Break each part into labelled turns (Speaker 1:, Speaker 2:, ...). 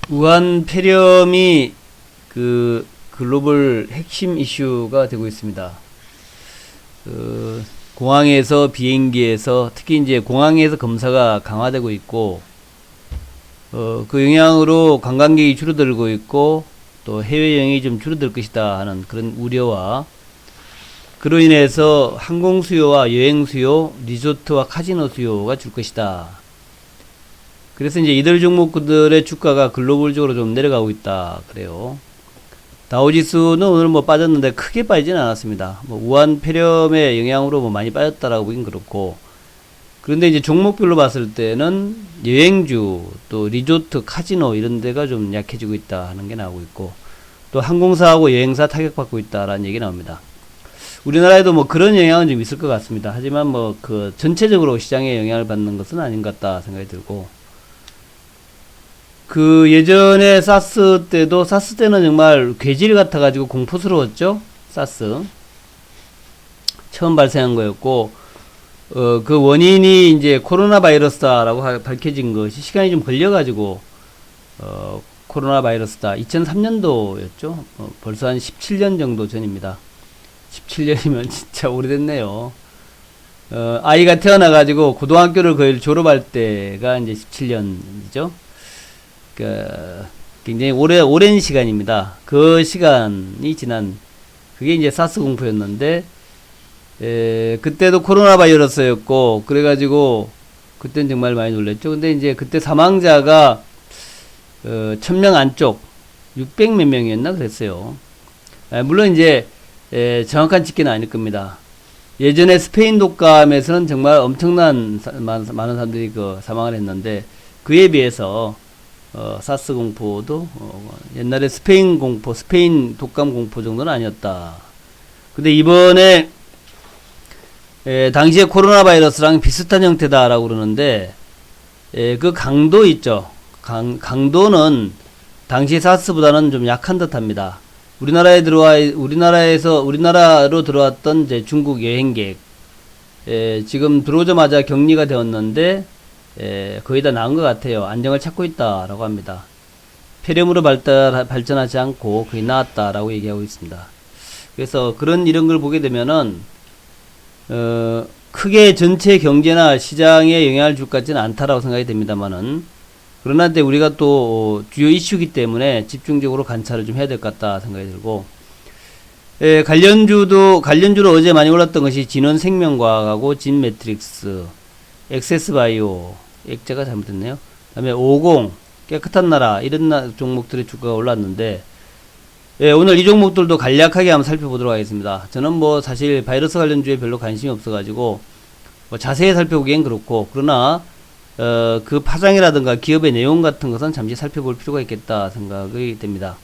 Speaker 1: 우한 폐렴이 그 글로벌 핵심 이슈가 되고 있습니다. 공항에서 비행기에서 특히 이제 공항에서 검사가 강화되고 있고 그 영향으로 관광객이 줄어들고 있고 또 해외여행이 좀 줄어들 것이다 하는 그런 우려와 그로 인해서 항공 수요와 여행 수요, 리조트와 카지노 수요가 줄 것이다. 그래서 이제 이들 종목들의 주가가 글로벌적으로 좀 내려가고 있다 그래요. 다우지수는 오늘 뭐 빠졌는데 크게 빠지진 않았습니다. 뭐 우한 폐렴의 영향으로 뭐 많이 빠졌다라고 보긴 그렇고, 그런데 이제 종목별로 봤을 때는 여행주, 또 리조트, 카지노 이런 데가 좀 약해지고 있다 하는 게 나오고 있고, 또 항공사하고 여행사 타격받고 있다라는 얘기 나옵니다. 우리나라에도 뭐 그런 영향은 좀 있을 것 같습니다. 하지만 뭐 그 전체적으로 시장에 영향을 받는 것은 아닌 것 같다 생각이 들고, 그 예전에 사스 때는 정말 괴질 같아가지고 공포스러웠죠. 사스 처음 발생한 거였고, 그 원인이 이제 코로나 바이러스다라고 밝혀진 것이 시간이 좀 걸려가지고 코로나 바이러스다. 2003년도였죠. 벌써 한 17년 정도 전입니다. 17년이면 진짜 오래됐네요. 아이가 태어나가지고 고등학교를 거의 졸업할 때가 이제 17년이죠. 굉장히 오랜 시간입니다. 그 시간이 지난, 그게 이제 사스 공포였는데, 그때도 코로나 바이러스였고, 그래가지고, 그때는 정말 많이 놀랬죠. 근데 이제 그때 사망자가, 1000명 안쪽, 600 몇 명이었나 그랬어요. 물론 이제, 정확한 집계는 아닐 겁니다. 예전에 스페인 독감에서는 정말 엄청난, 많은 사람들이 사망을 했는데, 그에 비해서, 사스 공포도 옛날에 스페인 독감 공포 정도는 아니었다. 근데 이번에 당시에 코로나 바이러스랑 비슷한 형태다라고 그러는데, 그 강도 있죠. 강도는 당시 사스보다는 좀 약한 듯합니다. 우리나라로 들어왔던 이제 중국 여행객, 지금 들어오자마자 격리가 되었는데, 거의 다 나은 것 같아요. 안정을 찾고 있다라고 합니다. 폐렴으로 발전하지 않고 거의 나았다라고 얘기하고 있습니다. 그래서 이런 걸 보게 되면은, 크게 전체 경제나 시장에 영향을 줄 것 같지는 않다라고 생각이 됩니다만은, 그러나 우리가 또 주요 이슈이기 때문에 집중적으로 관찰을 좀 해야 될 것 같다 생각이 들고, 관련주로 어제 많이 올랐던 것이 진원생명과학하고 진매트릭스, 엑세스바이오, 액자가 잘못됐네요. 그 다음에 50, 깨끗한 나라, 이런 종목들의 주가가 올랐는데, 오늘 이 종목들도 간략하게 한번 살펴보도록 하겠습니다. 저는 뭐 사실 바이러스 관련주에 별로 관심이 없어가지고, 뭐 자세히 살펴보기엔 그렇고, 그러나, 그 파장이라든가 기업의 내용 같은 것은 잠시 살펴볼 필요가 있겠다 생각이 됩니다.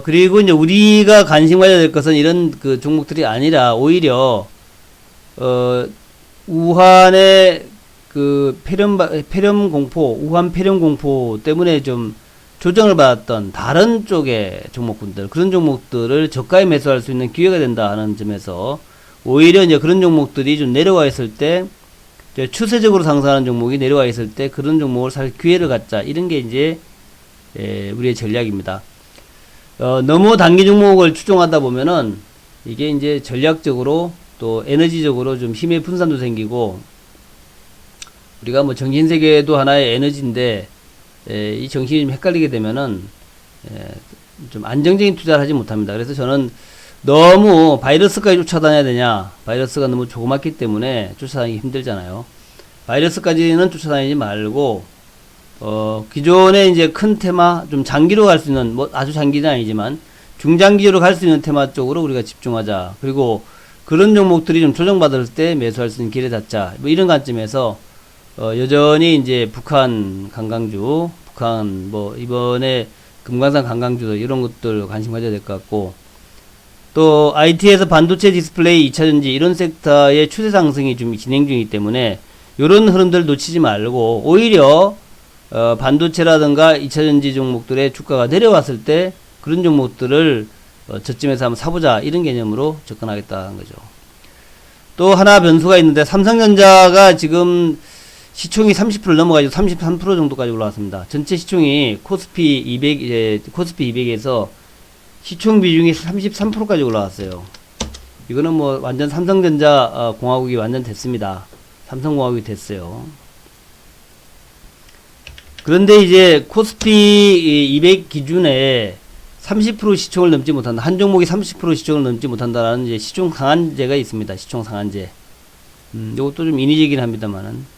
Speaker 1: 그리고 이제 우리가 관심 가져야 될 것은 이런 그 종목들이 아니라 오히려, 우한의 그 폐렴 공포, 우한 폐렴 공포 때문에 좀 조정을 받았던 다른 쪽의 종목군들, 그런 종목들을 저가에 매수할 수 있는 기회가 된다 하는 점에서 오히려 이제 그런 종목들이 좀 내려와 있을 때, 추세적으로 상승하는 종목이 내려와 있을 때 그런 종목을 살 기회를 갖자. 이런 게 이제, 우리의 전략입니다. 너무 단기 종목을 추종하다 보면은 이게 이제 전략적으로 또 에너지적으로 좀 힘의 분산도 생기고, 우리가 뭐 정신세계도 하나의 에너지인데, 이 정신이 좀 헷갈리게 되면은, 좀 안정적인 투자를 하지 못합니다. 그래서 저는 너무 바이러스까지 쫓아다녀야 되냐, 바이러스가 너무 조그맣기 때문에 쫓아다니기 힘들잖아요. 바이러스까지는 쫓아다니지 말고, 기존에 이제 큰 테마, 좀 장기로 갈 수 있는, 뭐 아주 장기는 아니지만, 중장기로 갈 수 있는 테마 쪽으로 우리가 집중하자. 그리고 그런 종목들이 좀 조정받을 때 매수할 수 있는 길을 잡자. 뭐 이런 관점에서, 여전히 이제 북한 관광주, 뭐 이번에 금강산 관광주 이런 것들 관심 가져야 될 것 같고, 또 IT에서 반도체 디스플레이 2차전지 이런 섹터의 추세 상승이 좀 진행 중이기 때문에 이런 흐름들 놓치지 말고, 오히려 반도체라든가 2차전지 종목들의 주가가 내려왔을 때 그런 종목들을 저점에서 한번 사보자, 이런 개념으로 접근하겠다는 거죠. 또 하나 변수가 있는데, 삼성전자가 지금 시총이 30%를 넘어가지고 33% 정도까지 올라왔습니다. 전체 시총이 코스피 200, 코스피 200에서 시총 비중이 33%까지 올라왔어요. 이거는 뭐 완전 삼성전자 공화국이 완전 됐습니다. 삼성공화국이 됐어요. 그런데 이제 코스피 200 기준에 30% 시총을 넘지 못한다. 한 종목이 30% 시총을 넘지 못한다라는 이제 시총 상한제가 있습니다. 시총 상한제. 이것도 좀 인위적이긴 합니다만은.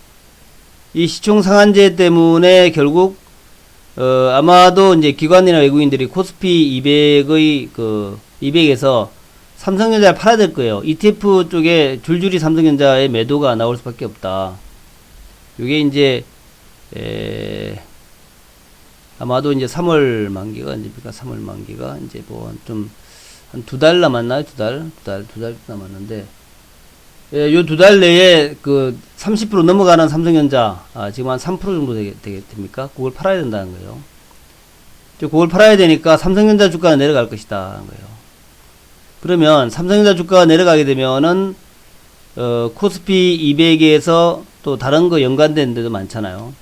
Speaker 1: 이 시총 상한제 때문에 결국, 아마도 이제 기관이나 외국인들이 코스피 200의 200에서 삼성전자를 팔아야 될 거예요. ETF 쪽에 줄줄이 삼성전자의 매도가 나올 수밖에 없다. 이게 이제, 아마도 이제 3월 만기가, 이제, 3월 만기가, 이제 뭐, 좀, 한 2달 남았나요? 2달 남았는데, 요 2달 내에 30% 넘어가는 삼성전자, 지금 한 3% 정도 됩니까? 그걸 팔아야 된다는 거예요. 그걸 팔아야 되니까 삼성전자 주가는 내려갈 것이다. 하는 거예요. 그러면 삼성전자 주가가 내려가게 되면은, 코스피 200에서 또 다른 거 연관된 데도 많잖아요.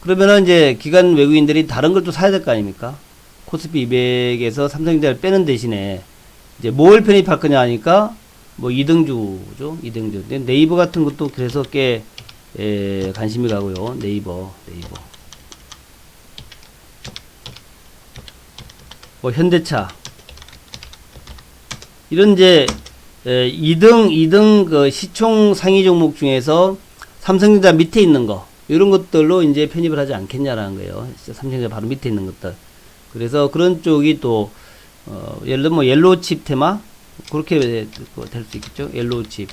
Speaker 1: 그러면은 이제 기관 외국인들이 다른 걸 또 사야 될 거 아닙니까? 코스피 200에서 삼성전자를 빼는 대신에 이제 뭘 편입할 거냐 하니까 뭐 2등주죠. 2등주. 네이버 같은 것도 그래서 꽤 관심이 가고요. 네이버. 뭐 현대차. 이런 이제 2등 그 시총 상위 종목 중에서 삼성전자 밑에 있는 거 이런 것들로 이제 편입을 하지 않겠냐라는 거예요. 삼성전자 바로 밑에 있는 것들. 그래서 그런 쪽이 또 예를 들면 뭐 옐로우칩 테마 그렇게 될 수 있겠죠. 옐로우칩.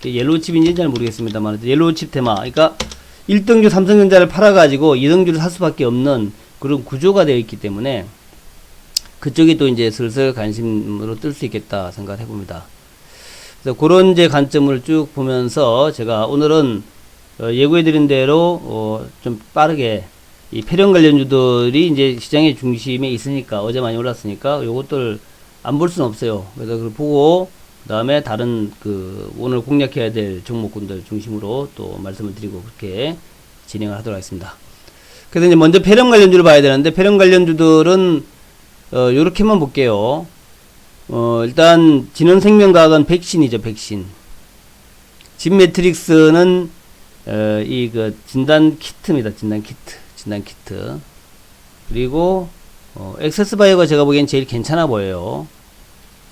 Speaker 1: 옐로우칩인지는 잘 모르겠습니다만 옐로우칩 테마. 그러니까 1등주 삼성전자를 팔아가지고 2등주를 살 수밖에 없는 그런 구조가 되어 있기 때문에 그쪽이 또 이제 슬슬 관심으로 뜰 수 있겠다 생각을 해봅니다. 그래서 그런 이제 관점을 쭉 보면서 제가 오늘은 예고해드린 대로 좀 빠르게 이 폐렴 관련주들이 이제 시장의 중심에 있으니까 어제 많이 올랐으니까 요것들 안 볼 수는 없어요. 그래서 그걸 보고 그 다음에 다른 오늘 공략해야 될 종목군들 중심으로 또 말씀을 드리고 그렇게 진행을 하도록 하겠습니다. 그래서 이제 먼저 폐렴 관련주를 봐야 되는데 폐렴 관련주들은 요렇게만 볼게요. 일단 진원생명과학은 백신이죠. 백신. 진매트릭스는 진단 키트입니다. 진단 키트. 그리고 엑세스바이오가 제가 보기엔 제일 괜찮아 보여요.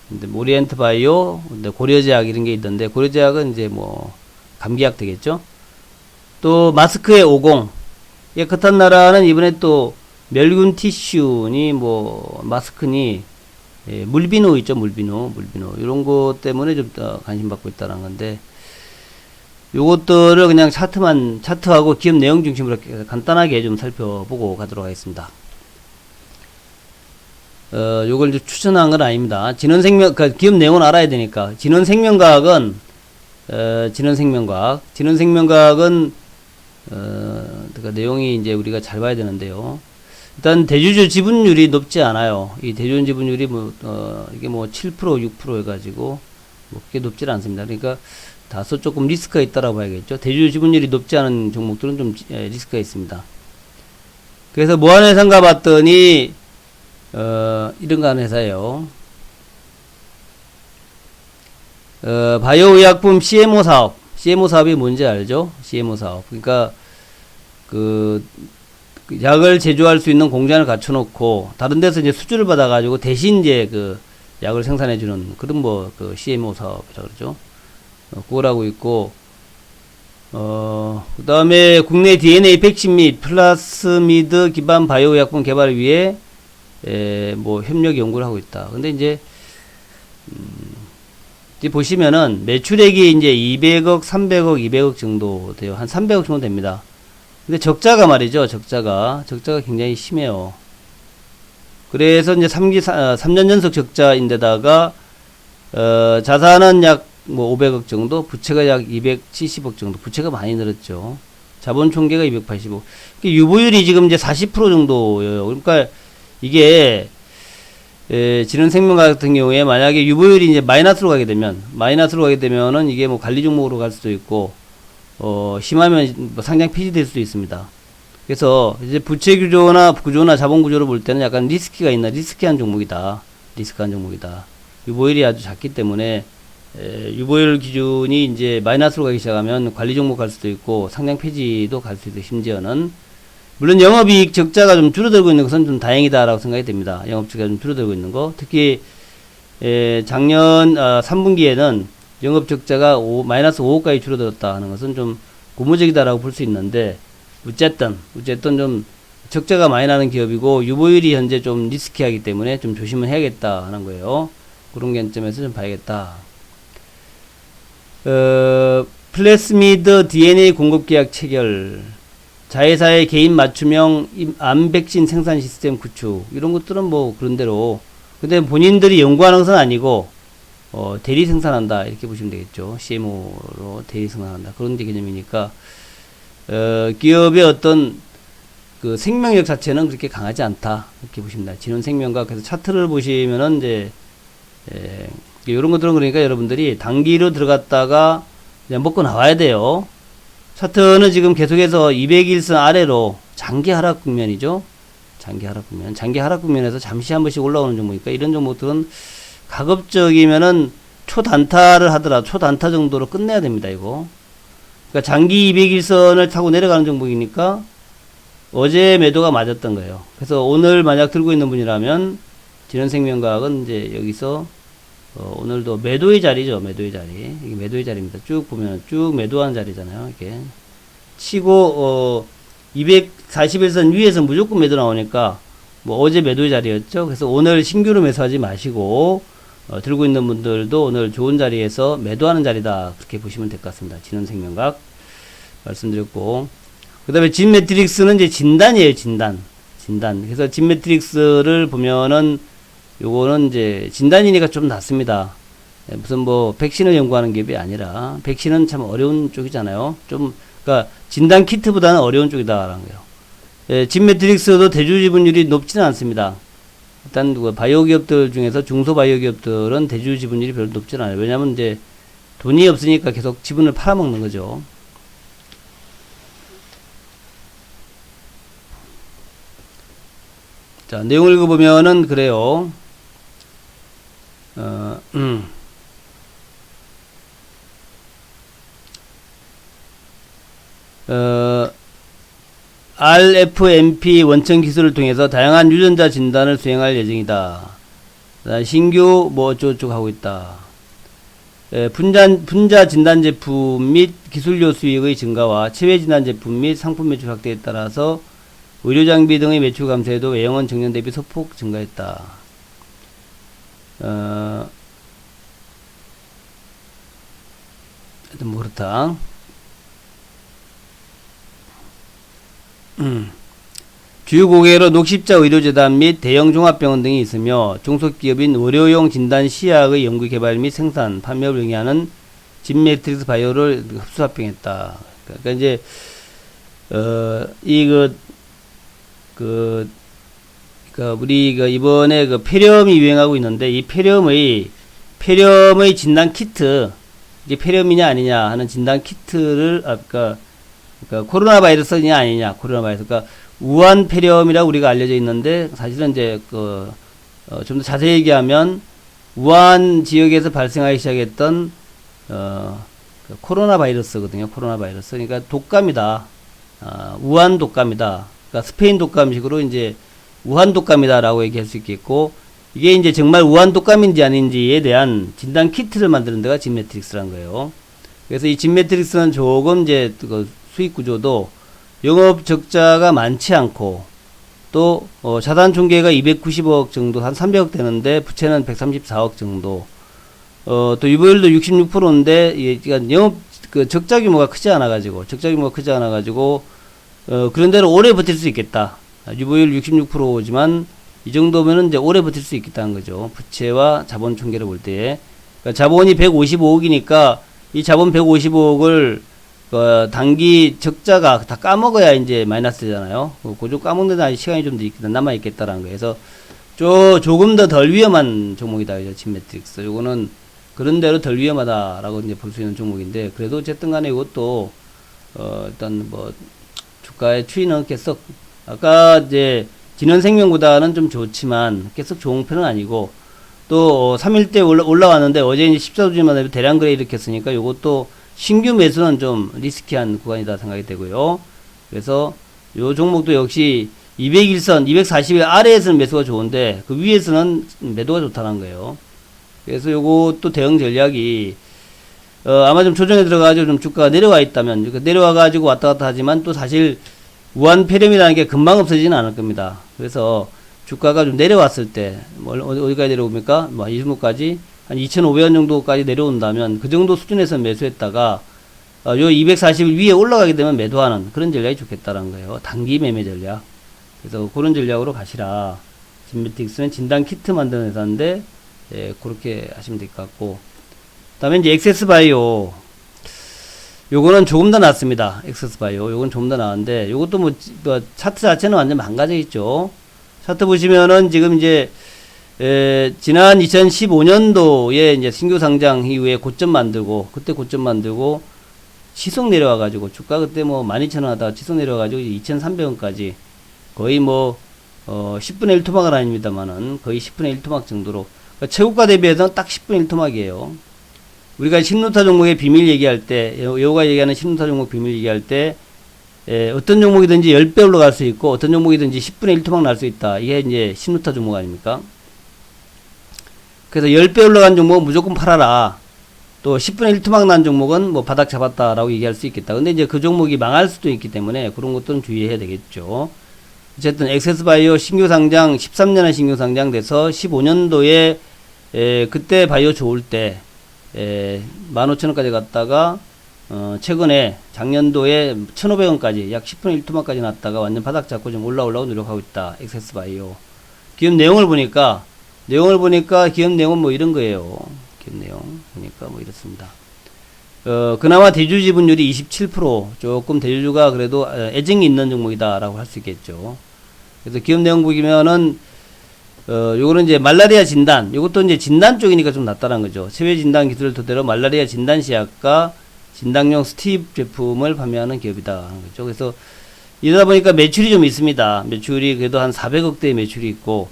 Speaker 1: 근데 오리엔트 바이오, 근데 고려제약 이런 게 있던데 고려제약은 이제 뭐 감기약 되겠죠. 또 마스크의 50. 깨끗한 나라는 이번에 또 멸균 티슈니 뭐 마스크니 물비노 있죠. 물비노 이런 것 때문에 좀 더 관심 받고 있다는 건데 요것들을 그냥 차트하고 기업 내용 중심으로 간단하게 좀 살펴보고 가도록 하겠습니다. 요걸 이제 추천한 건 아닙니다. 진원생명, 기업 내용은 알아야 되니까. 진원생명과학은, 진원생명과학은, 그러니까 내용이 이제 우리가 잘 봐야 되는데요. 일단 대주주 지분율이 높지 않아요. 이 대주주 지분율이 이게 뭐 7%, 6% 해가지고, 뭐 그게 높지 않습니다. 그러니까 다소 조금 리스크가 있다라고 봐야겠죠. 대주주 지분율이 높지 않은 종목들은 좀 리스크가 있습니다. 그래서 뭐하는 봤더니, 이런 거 하는 회사예요. 바이오의약품 CMO 사업. CMO 사업이 뭔지 알죠? CMO 사업. 그러니까, 약을 제조할 수 있는 공장을 갖춰놓고, 다른 데서 이제 수주를 받아가지고 대신 이제 약을 생산해주는 그런 CMO 사업이라고 그러죠. 그걸 하고 있고, 그 다음에 국내 DNA 백신 및 플라스미드 기반 바이오의약품 개발을 위해 뭐 협력 연구를 하고 있다. 근데 이제 보시면은 매출액이 이제 200억, 300억, 200억 정도 돼요. 한 300억 정도 됩니다. 근데 적자가 말이죠. 적자가 굉장히 심해요. 그래서 이제 3년 연속 적자인데다가 자산은 약 뭐 500억 정도, 부채가 약 270억 정도. 부채가 많이 늘었죠. 자본 총계가 285. 유보율이 지금 이제 40% 정도예요. 그러니까 이게 진원생명과학 같은 경우에 만약에 유보율이 이제 마이너스로 가게 되면은 이게 뭐 관리 종목으로 갈 수도 있고 심하면 뭐 상장 폐지될 수도 있습니다. 그래서 이제 부채 구조나 자본 구조를 볼 때는 약간 리스키한 종목이다. 리스크한 종목이다. 유보율이 아주 작기 때문에 유보율 기준이 이제 마이너스로 가기 시작하면 관리 종목 갈 수도 있고 상장 폐지도 갈 수 있고, 심지어는 물론 영업이익 적자가 좀 줄어들고 있는 것은 좀 다행이다라고 생각이 됩니다. 영업적자가 좀 줄어들고 있는 거. 특히 작년 3분기에는 영업 적자가 마이너스 5억까지 줄어들었다 하는 것은 좀 고무적이다라고 볼 수 있는데, 어쨌든 좀 적자가 많이 나는 기업이고 유보율이 현재 좀 리스키하기 때문에 좀 조심을 해야겠다 하는 거예요. 그런 관점에서 좀 봐야겠다. 플래스미드 DNA 공급 계약 체결, 자회사의 개인 맞춤형 암 백신 생산 시스템 구축, 이런 것들은 뭐 그런대로, 근데 본인들이 연구하는 것은 아니고 대리 생산한다 이렇게 보시면 되겠죠. CMO로 대리 생산한다, 그런 개념이니까 기업의 어떤 그 생명력 자체는 그렇게 강하지 않다 이렇게 보십니다. 진원생명과. 그래서 차트를 보시면은 이제 이런 것들은, 그러니까 여러분들이 단기로 들어갔다가 그냥 먹고 나와야 돼요. 차트는 지금 계속해서 200일선 아래로 장기 하락 국면이죠. 장기 하락 국면에서 잠시 한 번씩 올라오는 종목이니까, 이런 종목들은 가급적이면은 초단타를 하더라도 초단타 정도로 끝내야 됩니다, 이거. 그러니까 장기 200일선을 타고 내려가는 종목이니까 어제 매도가 맞았던 거예요. 그래서 오늘 만약 들고 있는 분이라면 진원생명과학은 이제 여기서 오늘도 매도의 자리죠. 매도의 자리. 이게 매도의 자리입니다. 쭉 보면 쭉 매도하는 자리잖아요. 이렇게 치고 241선 위에서 무조건 매도 나오니까 뭐 어제 매도의 자리였죠. 그래서 오늘 신규로 매수하지 마시고 들고 있는 분들도 오늘 좋은 자리에서 매도하는 자리다, 그렇게 보시면 될 것 같습니다. 진원생명과학 말씀드렸고, 그 다음에 진매트릭스는 이제 진단이에요. 진단. 그래서 진매트릭스를 보면은 요거는 이제 진단이니까 좀 낫습니다. 무슨 뭐 백신을 연구하는 기업이 아니라, 백신은 참 어려운 쪽이잖아요. 그러니까 진단 키트보다는 어려운 쪽이다라는 거예요. 진매트릭스도 대주 지분율이 높지는 않습니다. 일단 바이오 기업들 중에서 중소 바이오 기업들은 대주 지분율이 별로 높지는 않아요. 왜냐면 이제 돈이 없으니까 계속 지분을 팔아먹는 거죠. 자, 내용을 읽어보면은 그래요. RFMP 원천 기술을 통해서 다양한 유전자 진단을 수행할 예정이다. 신규 뭐 어쩌고저쩌고 하고 있다. 분자 진단 제품 및 기술료 수익의 증가와 체외 진단 제품 및 상품 매출 확대에 따라서 의료 장비 등의 매출 감소에도 외형은 정년 대비 소폭 증가했다. 하여튼 뭐 그렇다. 주요 고객으로 녹십자 의료재단 및 대형 종합병원 등이 있으며 중소기업인 의료용 진단 시약의 연구 개발 및 생산, 판매를 영위하는 진매트릭스 바이오를 흡수 합병했다. 그러니까 이제 우리 이번에 폐렴이 유행하고 있는데, 이 폐렴의 진단 키트, 이게 폐렴이냐 아니냐 하는 진단 키트를 그러니까 코로나 바이러스냐 아니냐, 코로나 바이러스, 그러니까 우한 폐렴이라고 우리가 알려져 있는데, 사실은 이제 좀 더 자세히 얘기하면 우한 지역에서 발생하기 시작했던 코로나 바이러스거든요. 코로나 바이러스. 그러니까 독감이다. 우한 독감이다. 그러니까 스페인 독감식으로 이제 우한 독감이다라고 얘기할 수 있겠고, 이게 이제 정말 우한 독감인지 아닌지에 대한 진단 키트를 만드는 데가 진매트릭스라는 거예요. 그래서 이 진매트릭스는 조금 이제 수익 구조도 영업 적자가 많지 않고, 또 자산 총계가 290억 정도, 한 300억 되는데 부채는 134억 정도, 또 유보율도 66%인데 그러니까 영업 적자 규모가 크지 않아 가지고 그런대로 오래 버틸 수 있겠다. 유보율 66%지만 이 정도면은 이제 오래 버틸 수 있겠다는 거죠. 부채와 자본 총계를 볼 때. 그러니까 자본이 155억이니까 이 자본 155억을 단기 적자가 다 까먹어야 이제 마이너스잖아요. 그좀 까먹는 데 시간이 좀 남아있겠다라는 거예요. 그래서 조금 더 덜 위험한 종목이다. 진매트릭스. 요거는 그런대로 덜 위험하다라고 이제 볼 수 있는 종목인데, 그래도 어쨌든 간에 이것도 일단 뭐 주가의 추이는 계속 아까 이제 진원생명보다는 좀 좋지만 계속 좋은 편은 아니고 또 3일대 올라왔는데 어제 이제 14주만 대량 거래 일으켰으니까 요것도 신규 매수는 좀 리스키한 구간이다 생각이 되고요. 그래서 요 종목도 역시 201선, 240일 아래에서는 매수가 좋은데 그 위에서는 매도가 좋다는 거예요. 그래서 요것도 대응 전략이 아마 좀 조정에 들어가지고 좀 주가가 내려와 있다면 그러니까 내려와가지고 왔다 갔다 하지만 또 사실 우한 폐렴이라는 게 금방 없어지지는 않을 겁니다. 그래서 주가가 좀 내려왔을 때 어디까지 내려옵니까? 뭐 이 정도까지 한 2,500원 정도까지 내려온다면 그 정도 수준에서 매수했다가 요 240일 위에 올라가게 되면 매도하는 그런 전략이 좋겠다는 거예요. 단기 매매 전략. 그래서 그런 전략으로 가시라. 진메틱스는 진단 키트 만드는 회사인데 예, 그렇게 하시면 될 것 같고 다음에 이제 엑세스바이오 요거는 조금 더 낫습니다. 엑세스바이오 요건 조금 더 나은데 요것도 뭐 차트 자체는 완전 망가져 있죠. 차트 보시면은 지금 이제 지난 2015년도에 이제 신규 상장 이후에 고점 만들고 그때 고점 만들고 지속 내려와가지고 주가 그때 뭐 12,000원 하다가 지속 내려와가지고 2,300원까지 거의 뭐 10분의 1 토막은 아닙니다만은 거의 10분의 1 토막 정도로 그러니까 최고가 대비해서는 딱 10분의 1 토막이에요. 우리가 신루타 종목의 비밀 얘기할 때 여우가 얘기하는 신루타 종목 비밀 얘기할 때 어떤 종목이든지 10배 올라갈 수 있고 어떤 종목이든지 10분의 1 토막 날 수 있다. 이게 이제 신루타 종목 아닙니까? 그래서 10배 올라간 종목은 무조건 팔아라. 또 10분의 1 토막 난 종목은 뭐 바닥 잡았다라고 얘기할 수 있겠다. 근데 이제 그 종목이 망할 수도 있기 때문에 그런 것들은 주의해야 되겠죠. 어쨌든 엑세스바이오 신규 상장 13년에 신규 상장돼서 15년도에 그때 바이오 좋을 때 15,000원까지 갔다가 최근에 작년도에 1,500원까지 약 10분의 1 토막까지 났다가 완전 바닥 잡고 좀 올라오려고 노력하고 있다. 엑세스바이오. 기업 내용을 보니까 기업 내용은 뭐 이런 거예요. 기업 내용 보니까 뭐 이렇습니다. 그나마 대주 지분율이 27% 조금 대주주가 그래도 애증이 있는 종목이다라고 할 수 있겠죠. 그래서 기업 내용 보시면은 요거는 이제 말라리아 진단, 요것도 이제 진단 쪽이니까 좀 낫다는 거죠. 체외 진단 기술을 토대로 말라리아 진단 시약과 진단용 스티브 제품을 판매하는 기업이다. 그렇죠. 그래서 이러다 보니까 매출이 좀 있습니다. 매출이 그래도 한 400억대의 매출이 있고,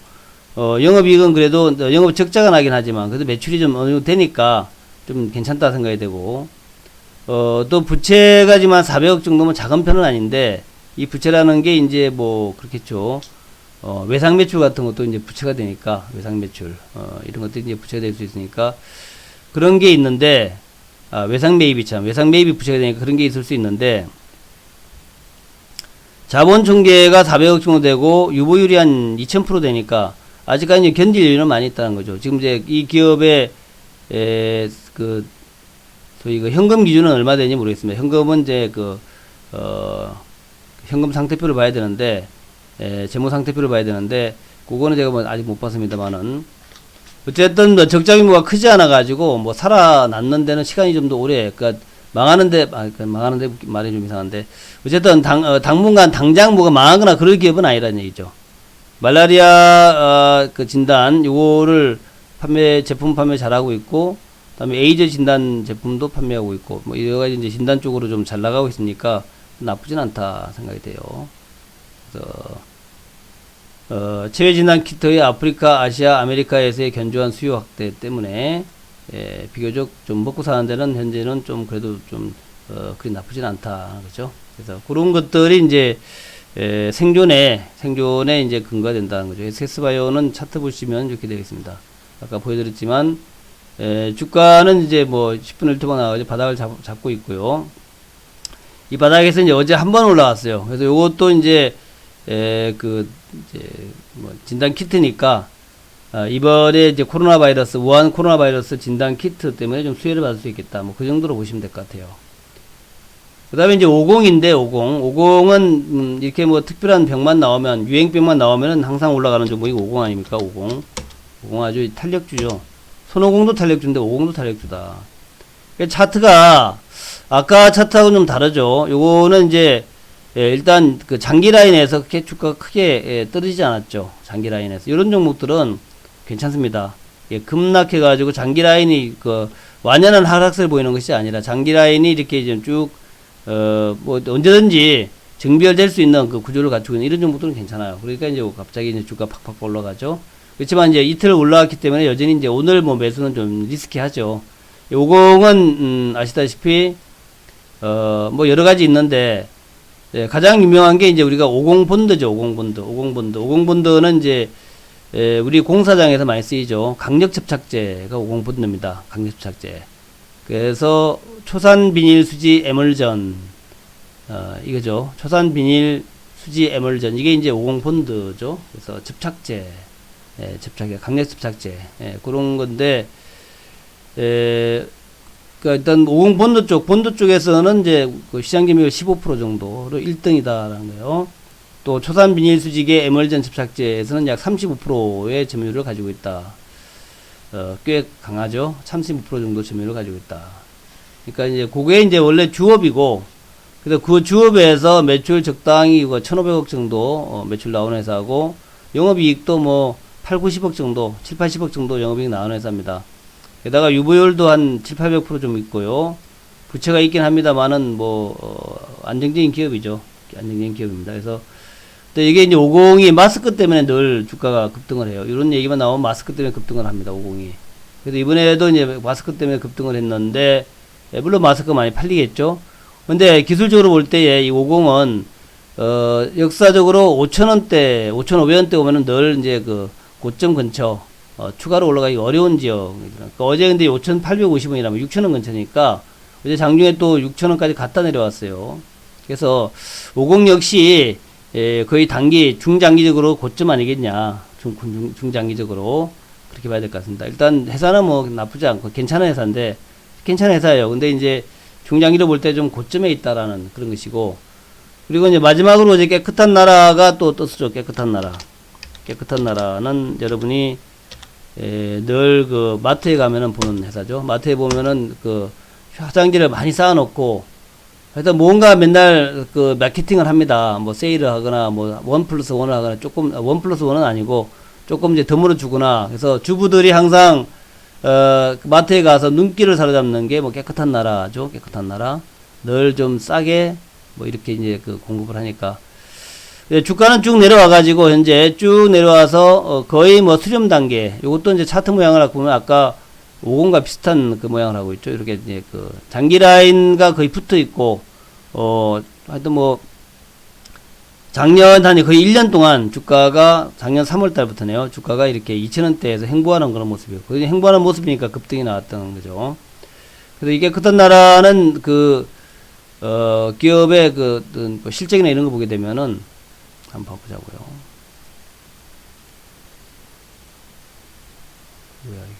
Speaker 1: 영업이익은 그래도 영업 적자가 나긴 하지만, 그래도 매출이 좀 어느 정도 되니까 좀 괜찮다 생각이 되고, 또 부채가지만 400억 정도면 작은 편은 아닌데, 이 부채라는 게 이제 뭐 그렇겠죠. 외상 매출 같은 것도 이제 부채가 되니까, 외상 매출, 이런 것들이 이제 부채가 될 수 있으니까, 그런 게 있는데, 외상 매입이 부채가 되니까 그런 게 있을 수 있는데, 자본 총계가 400억 정도 되고, 유보율이 한 2000% 되니까, 아직까지 견딜 여유는 많이 있다는 거죠. 지금 이제 이 기업의, 소위 현금 기준은 얼마 되는지 모르겠습니다. 현금은 이제 현금 상태표를 봐야 되는데, 재무 상태표를 봐야 되는데, 그거는 제가 뭐 아직 못 봤습니다만은, 어쨌든 뭐 적자 규모가 크지 않아 가지고 뭐 살아남는 데는 시간이 좀 더 오래, 그러니까 망하는데 말이 좀 이상한데, 어쨌든 당분간 당장 뭐가 망하거나 그럴 기업은 아니라는 얘기죠. 말라리아 진단 요거를 제품 판매 잘하고 있고, 그다음에 에이즈 진단 제품도 판매하고 있고, 뭐 여러 가지 이제 진단 쪽으로 좀 잘 나가고 있으니까 나쁘진 않다 생각이 돼요. 그래서 체외 진단 키트의 아프리카, 아시아, 아메리카에서의 견조한 수요 확대 때문에 비교적 좀 먹고 사는 데는 현재는 좀 그래도 좀 그리 나쁘진 않다, 그렇죠? 그래서 그런 것들이 이제 생존에 이제 근거가 된다는 거죠. 엑세스바이오는 차트 보시면 이렇게 되겠습니다. 아까 보여드렸지만 주가는 이제 뭐 10분의 1 토막 나와가지고 바닥을 잡고 있고요. 이 바닥에서 이제 어제 한 번 올라왔어요. 그래서 요것도 이제 뭐 진단 키트니까 이번에 이제 우한 코로나 바이러스 진단 키트 때문에 좀 수혜를 받을 수 있겠다. 뭐 그 정도로 보시면 될 것 같아요. 그 다음에 이제 50인데 50은 이렇게 뭐 특별한 병만 나오면, 유행병만 나오면은 항상 올라가는 종목이 50 아닙니까? 50 아주 탄력주죠. 손오공도 탄력주인데 50도 탄력주다. 차트가 아까 차트하고는 좀 다르죠. 요거는 이제 일단 그 장기 라인에서 그렇게 주가가 크게 떨어지지 않았죠. 장기 라인에서 이런 종목들은 괜찮습니다. 급락해 가지고 장기 라인이 완연한 하락세를 보이는 것이 아니라 장기 라인이 이렇게 좀 쭉 뭐 언제든지 정비될 수 있는 그 구조를 갖추고 있는 이런 종목들은 괜찮아요. 그러니까 이제 갑자기 이제 주가 팍팍 올라가죠. 그렇지만 이제 이틀 올라왔기 때문에 여전히 이제 오늘 뭐 매수는 좀 리스키하죠. 50은 아시다시피 뭐 여러 가지 있는데 가장 유명한 게 이제 우리가 50 본드죠. 50 본드. 50 본드. 50 본드는 이제 우리 공사장에서 많이 쓰이죠. 강력 접착제가 50 본드입니다. 강력 접착제. 그래서 초산 비닐 수지 에멀전 이거죠. 초산 비닐 수지 에멀전 이게 이제 50 본드죠. 그래서 접착제, 접착제, 강력 접착제 그런 건데 그러니까 일단 50 본드 쪽에서는 이제 그 시장 점유율 15% 정도로 1등이다라는 거예요. 또 초산 비닐 수지계 에멀전 접착제에서는 약 35%의 점유율을 가지고 있다. 꽤 강하죠. 35% 정도 점유율을 가지고 있다. 그러니까 이제 그게 이제 원래 주업이고, 그래서 그 주업에서 매출 적당히 1,500억 정도 매출 나오는 회사고, 영업이익도 뭐 8, 90억 정도, 7, 80억 정도 영업이익 나오는 회사입니다. 게다가 유보율도 한 7, 800% 좀 있고요. 부채가 있긴 합니다만은 뭐 안정적인 기업이죠. 안정적인 기업입니다. 그래서 또 이게 이제 50이 마스크 때문에 늘 주가가 급등을 해요. 이런 얘기만 나오면 마스크 때문에 급등을 합니다. 50이. 그래서 이번에도 이제 마스크 때문에 급등을 했는데, 물론 마스크 많이 팔리겠죠. 근데 기술적으로 볼 때에 이 50은 역사적으로 5,000원대, 5,500원대 오면은 늘 이제 그 고점 근처 추가로 올라가기 어려운 지역. 그러니까 어제 근데 5,850원이라면 6,000원 근처니까 어제 장중에 또 6,000원까지 갔다 내려왔어요. 그래서 50 역시 거의 단기, 중장기적으로 고점 아니겠냐. 중장기적으로. 그렇게 봐야 될 것 같습니다. 일단 회사는 뭐 나쁘지 않고 괜찮은 회사인데, 괜찮은 회사예요. 근데 이제 중장기로 볼 때 좀 고점에 있다라는 그런 것이고, 그리고 이제 마지막으로 어제 깨끗한 나라가 또 떴었죠. 깨끗한 나라. 깨끗한 나라는 여러분이 늘 그 마트에 가면은 보는 회사죠. 마트에 보면은 그 화장지를 많이 쌓아놓고, 하여튼 뭔가 맨날 그 마케팅을 합니다. 뭐 세일을 하거나 뭐 1+1을 하거나 조금 1+1은 아니고 조금 이제 더 물어주거나. 그래서 주부들이 항상 마트에 가서 눈길을 사로잡는 게 뭐 깨끗한 나라죠. 깨끗한 나라. 늘 좀 싸게 뭐 이렇게 이제 그 공급을 하니까. 주가는 쭉 내려와가지고 현재 쭉 내려와서 거의 뭐 수렴 단계. 요것도 이제 차트 모양을 보면 아까 50과 비슷한 그 모양을 하고 있죠. 이렇게 이제 그 장기 라인과 거의 붙어 있고, 하여튼 뭐 작년 한 거의 1년 동안 주가가 작년 3월 달부터네요. 주가가 이렇게 2,000원대에서 행보하는 그런 모습이에요. 그 행보하는 모습이니까 급등이 나왔던 거죠. 그래서 이게 어떤 나라는 그 기업의 그 뭐 실적이나 이런 거 보게 되면은 한번 봐보자고요. 뭐야 이게?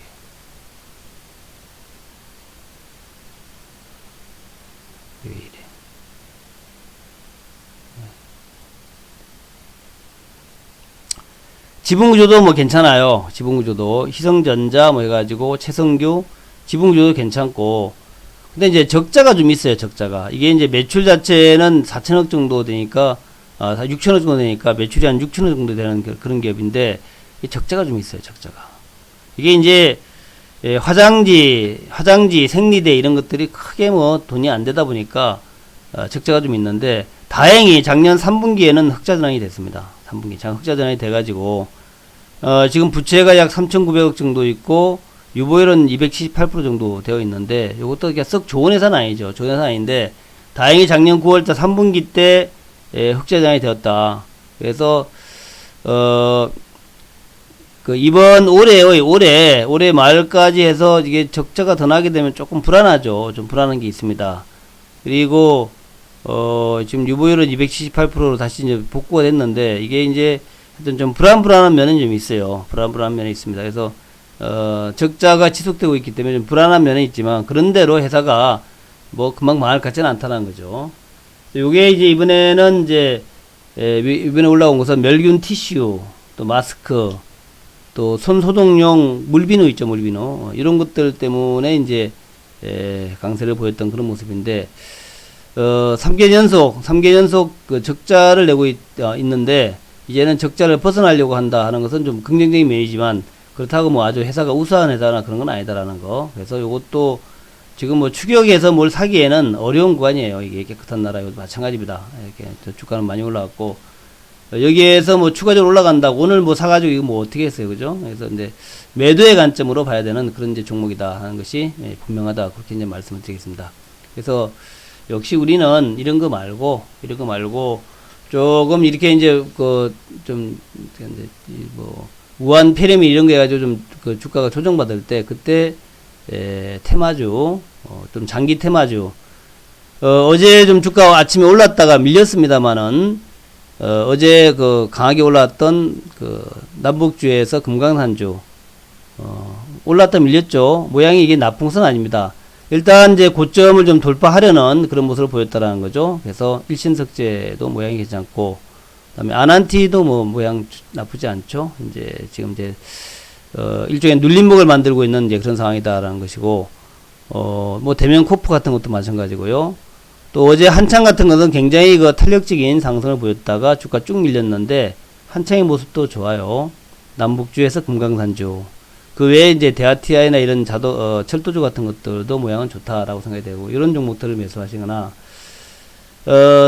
Speaker 1: 왜 이래? 지분구조도 뭐 괜찮아요. 지분구조도 희성전자 뭐 해가지고 최성규 지분구조도 괜찮고, 근데 이제 적자가 좀 있어요. 적자가 이게 이제 매출 자체는 4천억 정도 되니까 6천억 정도 되니까 매출이 한 6천억 정도 되는 그런 기업인데 적자가 좀 있어요. 적자가 이게 이제 화장지, 생리대 이런 것들이 크게 뭐 돈이 안 되다 보니까 적자가 좀 있는데, 다행히 작년 3분기에는 흑자 전환이 됐습니다. 3분기 흑자 전환이 돼가지고 지금 부채가 약 3,900억 정도 있고 유보율은 278% 정도 되어 있는데, 이것도 그냥 썩 좋은 회사는 아니죠. 좋은 회사는 아닌데 다행히 작년 9월달 3분기 때 흑자 전환이 되었다. 그래서 그 이번 올해 말까지 해서 이게 적자가 더 나게 되면 조금 불안하죠. 좀 불안한 게 있습니다. 그리고 지금 유보율은 278%로 다시 이제 복구가 됐는데, 이게 이제 하여튼 좀 불안한 면은 좀 있어요. 불안한 면이 있습니다. 그래서 적자가 지속되고 있기 때문에 좀 불안한 면은 있지만, 그런대로 회사가 뭐 금방 망할 것 같지는 않다는 거죠. 요게 이제 이번에는 이제 이번에 올라온 것은 멸균 티슈, 또 마스크, 또 손 소독용 물비누 있죠. 물비누 이런 것들 때문에 이제 강세를 보였던 그런 모습인데, 3개월 연속 그 적자를 내고 있는데, 이제는 적자를 벗어나려고 한다 하는 것은 좀 긍정적인 면이지만, 그렇다고 뭐 아주 회사가 우수한 회사나 그런 건 아니다라는 거. 그래서 요것도 지금 뭐 추격해서 뭘 사기에는 어려운 구간이에요. 이게 깨끗한 나라, 이것도 마찬가지입니다. 이렇게 주가는 많이 올라갔고, 여기에서 뭐 추가적으로 올라간다고 오늘 뭐 사가지고 이거 뭐 어떻게 했어요. 그죠? 그래서 이제 매도의 관점으로 봐야 되는 그런 이제 종목이다 하는 것이 분명하다. 그렇게 이제 말씀을 드리겠습니다. 그래서 역시 우리는 이런 거 말고, 조금 이렇게 이제 좀 뭐 우한 폐렴이 이런 거 해가지고 좀 그 주가가 조정받을 때 그때 테마주, 좀 장기 테마주, 어제 좀 주가 아침에 올랐다가 밀렸습니다만은, 어제 그 강하게 올랐던 그 남북주에서 금강산주, 올랐다 밀렸죠. 모양이 이게 나쁜 건 아닙니다. 일단 이제 고점을 좀 돌파하려는 그런 모습을 보였다라는 거죠. 그래서 일신석재도 모양이 괜찮고, 그다음에 아난티도 뭐 모양 나쁘지 않죠. 이제 지금 이제 일종의 눌림목을 만들고 있는 이제 그런 상황이다라는 것이고, 뭐 대면 코프 같은 것도 마찬가지고요. 또 어제 한창 같은 것은 굉장히 그 탄력적인 상승을 보였다가 주가 쭉 밀렸는데 한창의 모습도 좋아요. 남북주에서 금강산주. 그 외에 이제 데아티아이나 이런 철도주 같은 것들도 모양은 좋다라고 생각이 되고, 이런 종목들을 매수하시거나,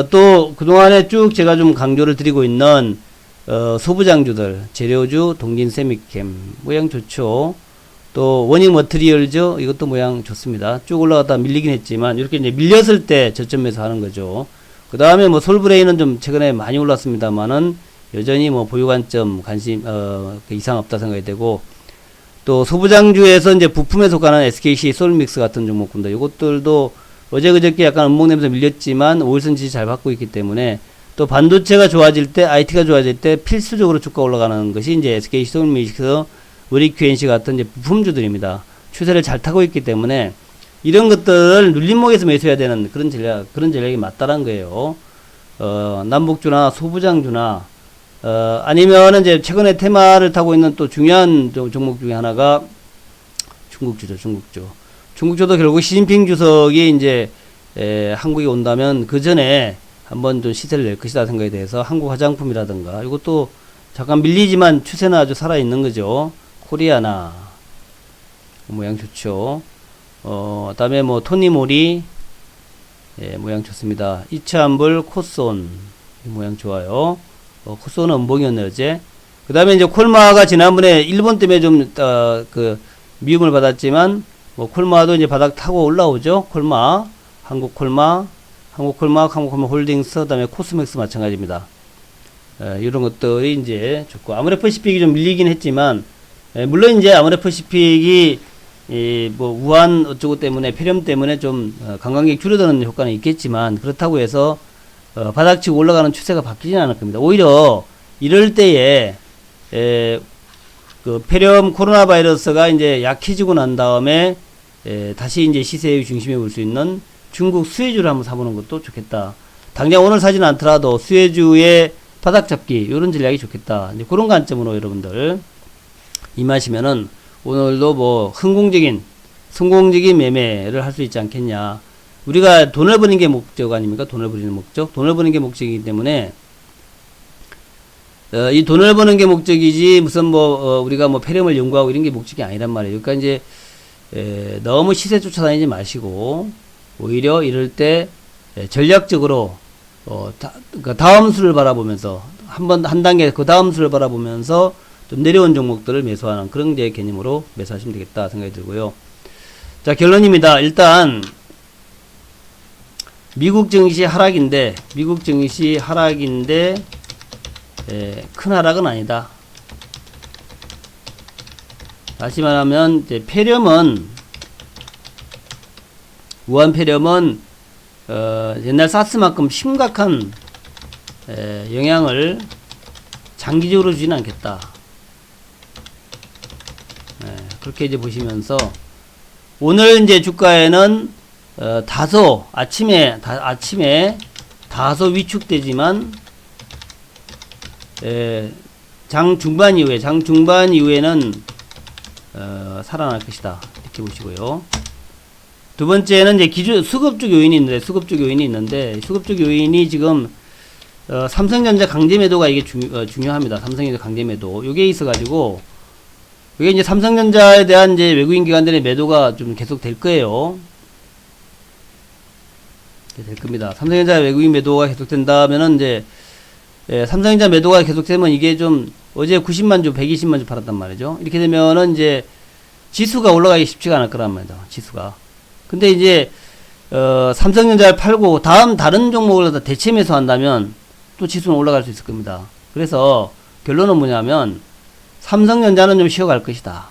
Speaker 1: 또 그동안에 쭉 제가 좀 강조를 드리고 있는 소부장주들, 재료주, 동진세미캠 모양 좋죠. 또 원익 머트리얼즈, 이것도 모양 좋습니다. 쭉 올라가다 밀리긴 했지만 이렇게 이제 밀렸을 때 저점에서 하는 거죠. 그 다음에 뭐 솔브레인은 좀 최근에 많이 올랐습니다만은 여전히 뭐 보유 관점 관심 이상 없다 생각이 되고, 또 소부장주에서 이제 부품에 속하는 SKC 솔믹스 같은 종목군들, 이것들도 어제 그저께 약간 음봉되면서 밀렸지만 5일선 지지 잘 받고 있기 때문에, 또 반도체가 좋아질 때, IT가 좋아질 때 필수적으로 주가 올라가는 것이 이제 SKC 솔믹스, 우리QNC 같은 이제 부품주들입니다. 추세를 잘 타고 있기 때문에 이런 것들을 눌림목에서 매수해야 되는 그런 전략이 맞다란 거예요. 남북주나 소부장주나, 아니면은 이제 최근에 테마를 타고 있는 또 중요한 종목 중에 하나가 중국주죠, 중국주. 중국주도 결국 시진핑 주석이 이제 한국에 온다면 그 전에 한번 좀 시세를 낼 것이다 생각에 대해서 한국 화장품이라든가, 이것도 잠깐 밀리지만 추세는 아주 살아있는 거죠. 코리아나 모양 좋죠. 다음에 뭐 토니모리, 모양 좋습니다. 이차한불, 코스온 모양 좋아요. 코스온은 음봉이었네요, 어제. 그 다음에 이제 콜마가 지난번에 일본 때문에 좀 그 미움을 받았지만, 뭐 콜마도 이제 바닥 타고 올라오죠. 콜마, 한국콜마 홀딩스, 그 다음에 코스맥스 마찬가지입니다. 이런 것들이 이제 좋고, 아모레퍼시픽이 좀 밀리긴 했지만, 물론 이제 아모레퍼시픽이 뭐 우한 어쩌고 때문에, 폐렴 때문에 좀 관광객 줄어드는 효과는 있겠지만, 그렇다고 해서 바닥치고 올라가는 추세가 바뀌지는 않을 겁니다. 오히려 이럴 때에 그 폐렴 코로나 바이러스가 이제 약해지고 난 다음에 다시 이제 시세의 중심에 올 수 있는 중국 수혜주를 한번 사보는 것도 좋겠다. 당장 오늘 사지는 않더라도 수혜주의 바닥 잡기, 이런 전략이 좋겠다. 이제 그런 관점으로 여러분들 임하시면은 오늘도 뭐 성공적인 매매를 할 수 있지 않겠냐. 우리가 돈을 버는 게 목적 아닙니까? 돈을 버는 목적. 돈을 버는 게 목적이기 때문에, 이 돈을 버는 게 목적이지, 무슨 뭐, 우리가 뭐 폐렴을 연구하고 이런 게 목적이 아니란 말이에요. 그러니까 이제, 너무 시세 쫓아다니지 마시고, 오히려 이럴 때, 전략적으로, 그러니까 다음 수를 바라보면서, 한 단계 그 다음 수를 바라보면서 좀 내려온 종목들을 매수하는 그런 제 개념으로 매수하시면 되겠다 생각이 들고요. 자, 결론입니다. 일단, 미국 증시 하락인데, 큰 하락은 아니다. 다시 말하면, 이제 우한 폐렴은, 옛날 사스만큼 심각한, 영향을 장기적으로 주지는 않겠다. 그렇게 이제 보시면서, 오늘 이제 주가에는, 다소 아침에 다소 위축되지만, 장 중반 이후에는 살아날 것이다. 이렇게 보시고요. 두 번째는 이제 수급적 요인이 있는데 수급적 요인이 지금 삼성전자 강제 매도가 이게 중요합니다. 삼성전자 강제 매도. 요게 있어 가지고, 이게 이제 삼성전자에 대한 이제 외국인 기관들의 매도가 좀 계속 될 거예요. 될 겁니다. 삼성전자 외국인 매도가 계속된다면은 이제 삼성전자 매도가 계속되면 이게 좀 어제 90만 주, 120만 주 팔았단 말이죠. 이렇게 되면은 이제 지수가 올라가기 쉽지가 않을 거란 말이죠. 지수가. 근데 이제 삼성전자를 팔고 다른 종목을 다 대체 매수한다면 또 지수는 올라갈 수 있을 겁니다. 그래서 결론은 뭐냐면 삼성전자는 좀 쉬어갈 것이다.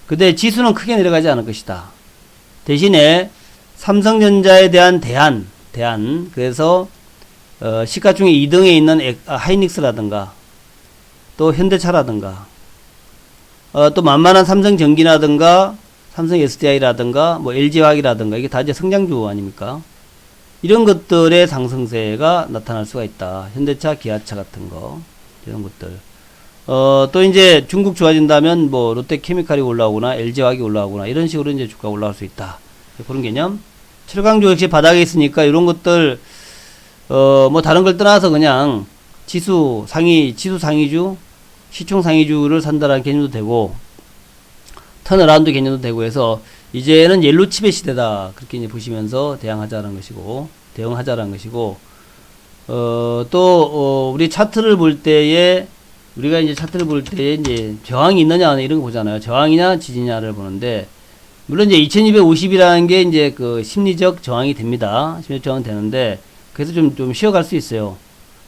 Speaker 1: 근데 지수는 크게 내려가지 않을 것이다. 대신에 삼성전자에 대한 대안 그래서 시가총액 2등에 있는 하이닉스라든가 또 현대차라든가 또 만만한 삼성전기라든가 삼성 SDI라든가 뭐 LG화학이라든가 이게 다 이제 성장주 아닙니까? 이런 것들의 상승세가 나타날 수가 있다. 현대차, 기아차 같은 거 이런 것들. 또 이제 중국 좋아진다면 뭐 롯데케미칼이 올라오거나 LG화학이 올라오거나 이런 식으로 이제 주가가 올라올 수 있다. 그런 개념. 철강주 역시 바닥에 있으니까 이런 것들 뭐 다른 걸 떠나서 그냥 지수 상위주, 시총 상위주를 산다라는 개념도 되고 턴어라운드 개념도 되고 해서 이제는 옐로칩의 시대다. 그렇게 이제 보시면서 대응하자는 것이고 또 우리 차트를 볼 때에 우리가 이제 차트를 볼 때에 이제 저항이 있느냐 이런 거 보잖아요. 저항이냐 지지냐를 보는데 물론 이제 2250이라는 게 이제 그 심리적 저항이 됩니다. 심리적 저항은 되는데 그래서 좀 쉬어갈 수 있어요.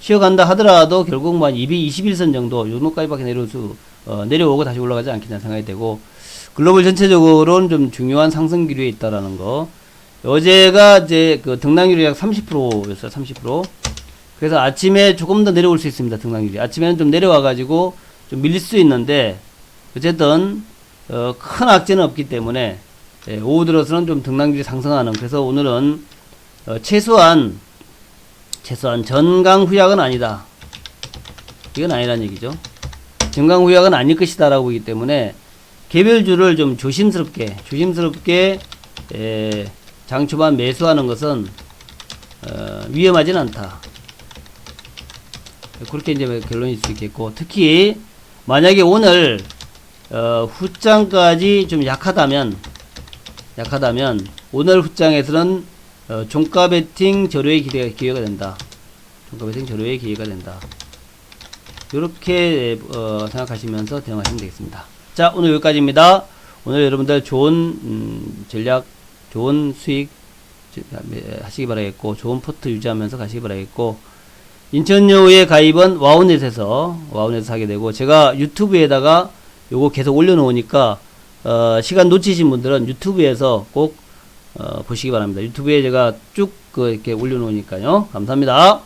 Speaker 1: 쉬어간다 하더라도 결국 뭐 221선 정도 요노까지밖에 내려오고 다시 올라가지 않겠냐 생각이 되고 글로벌 전체적으로는 좀 중요한 상승 기류에 있다라는 거. 어제가 이제 그 등락률이 약 30%였어요. 30%. 그래서 아침에 조금 더 내려올 수 있습니다. 등락률이. 아침에는 좀 내려와가지고 좀 밀릴 수 있는데 어쨌든 큰 악재는 없기 때문에 오후 들어서는 좀 등락률이 상승하는. 그래서 오늘은 최소한 전강 후약은 아니다. 이건 아니란 얘기죠. 전강 후약은 아닐 것이다 라고 보기 때문에 개별주를 좀 조심스럽게 장 초반 매수하는 것은 위험하진 않다. 그렇게 이제 결론이 있을 수 있겠고, 특히 만약에 오늘 후장까지 좀 약하다면 오늘 후장에서는 종가 베팅 절호의 기회가 된다. 이렇게 생각하시면서 대응하시면 되겠습니다. 자, 오늘 여기까지입니다. 오늘 여러분들 좋은 전략, 좋은 수익 하시기 바라겠고, 좋은 포트 유지하면서 가시기 바라겠고, 인천여우의 가입은 와우넷에서 하게 되고, 제가 유튜브에다가 요거 계속 올려놓으니까 시간 놓치신 분들은 유튜브에서 꼭 보시기 바랍니다. 유튜브에 제가 쭉 이렇게 올려놓으니까요. 감사합니다.